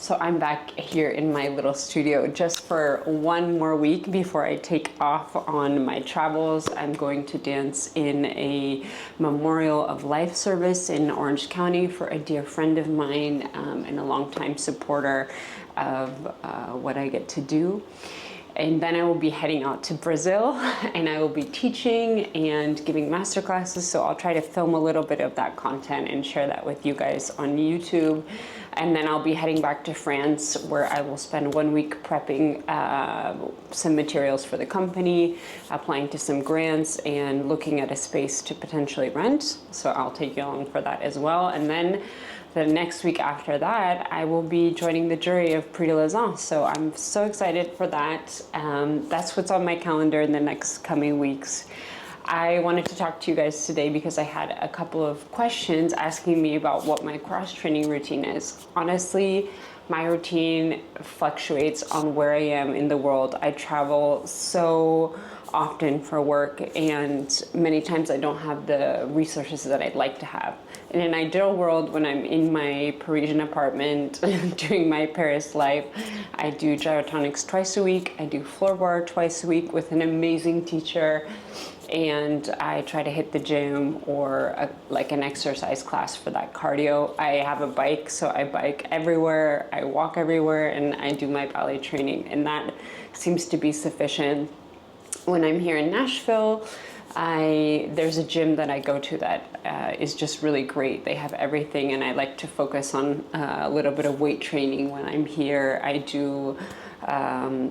So I'm back here in my little studio just for one more week before I take off on my travels. I'm going to dance in a Memorial of Life service in Orange County for a dear friend of mine and a longtime supporter of what I get to do. And then I will be heading out to Brazil and I will be teaching and giving master classes. So I'll try to film a little bit of that content and share that with you guys on YouTube. And then I'll be heading back to France where I will spend 1 week prepping some materials for the company, applying to some grants and looking at a space to potentially rent. So I'll take you along for that as well. And then the next week after that, I will be joining the jury of Prix de l'Aisance. So I'm so excited for that. That's what's on my calendar in the next coming weeks. I wanted to talk to you guys today because I had a couple of questions asking me about what my cross-training routine is. Honestly, my routine fluctuates on where I am in the world. I travel so often for work and many times I don't have the resources that I'd like to have. In an ideal world, when I'm in my Parisian apartment doing my Paris life, I do gyrotonics twice a week, I do floor bar twice a week with an amazing teacher, and I try to hit the gym or like an exercise class for that cardio. I have a bike, so I bike everywhere, I walk everywhere, and I do my ballet training, and that seems to be sufficient. When I'm here in Nashville, there's a gym that I go to that is just really great. They have everything, and I like to focus on a little bit of weight training when I'm here. I do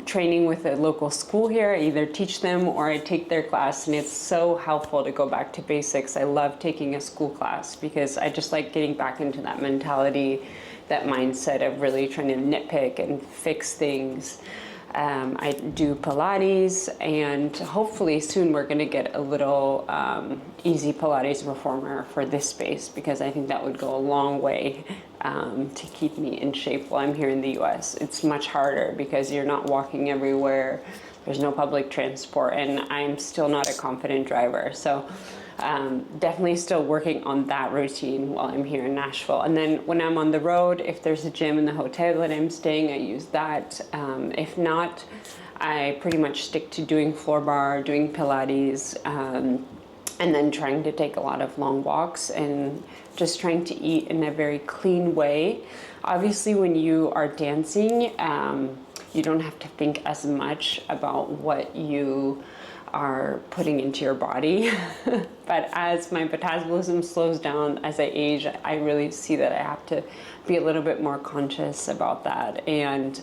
training with a local school here. I either teach them or I take their class, and it's so helpful to go back to basics. I love taking a school class because I just like getting back into that mentality, that mindset of really trying to nitpick and fix things. I do Pilates, and hopefully soon we're going to get a little easy Pilates reformer for this space because I think that would go a long way to keep me in shape while I'm here in the US. It's much harder because you're not walking everywhere, there's no public transport, and I'm still not a confident driver. So definitely still working on that routine while I'm here in Nashville. And then when I'm on the road, if there's a gym in the hotel that I'm staying, I use that. If not, I pretty much stick to doing floor bar, doing Pilates, and then trying to take a lot of long walks and just trying to eat in a very clean way. Obviously, when you are dancing, you don't have to think as much about what you are putting into your body. But as my metabolism slows down as I age, I really see that I have to be a little bit more conscious about that. And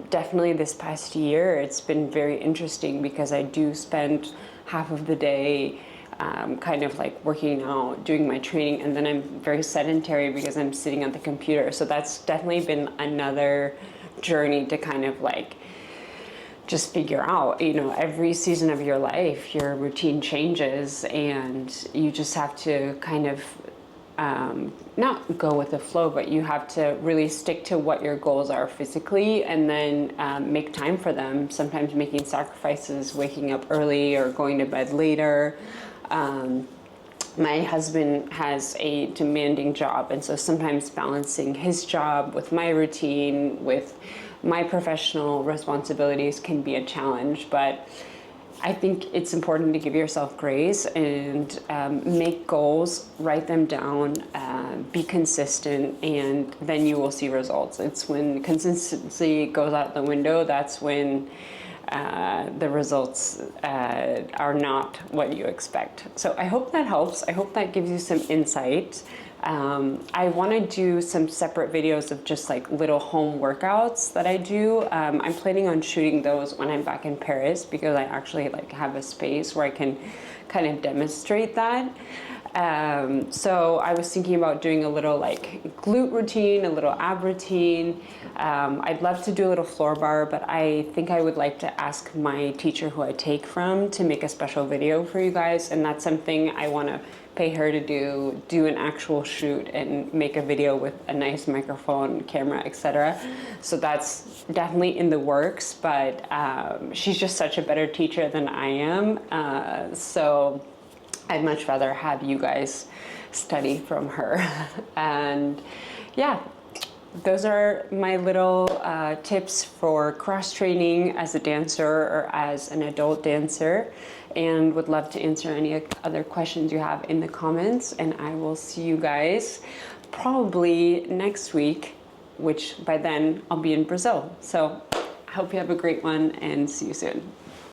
definitely this past year, it's been very interesting because I do spend half of the day kind of like working out, doing my training, and then I'm very sedentary because I'm sitting at the computer. So that's definitely been another journey to kind of like just figure out, you know, every season of your life, your routine changes and you just have to kind of not go with the flow, but you have to really stick to what your goals are physically and then make time for them. Sometimes making sacrifices, waking up early or going to bed later. My husband has a demanding job, and so sometimes balancing his job with my routine, with my professional responsibilities can be a challenge, but I think it's important to give yourself grace and make goals, write them down, be consistent, and then you will see results. It's when consistency goes out the window, that's when the results are not what you expect. So I hope that helps. I hope that gives you some insight. I want to do some separate videos of just like little home workouts that I do. I'm planning on shooting those when I'm back in Paris because I actually like have a space where I can kind of demonstrate that. So I was thinking about doing a little like glute routine, a little ab routine. I'd love to do a little floor bar, but I think I would like to ask my teacher who I take from to make a special video for you guys. And that's something I want to pay her to do an actual shoot and make a video with a nice microphone, camera, etc. So that's definitely in the works, but she's just such a better teacher than I am. So I'd much rather have you guys study from her. And yeah, those are my little tips for cross training as a dancer or as an adult dancer, and would love to answer any other questions you have in the comments. And I will see you guys probably next week, which by then I'll be in Brazil. So I hope you have a great one and see you soon.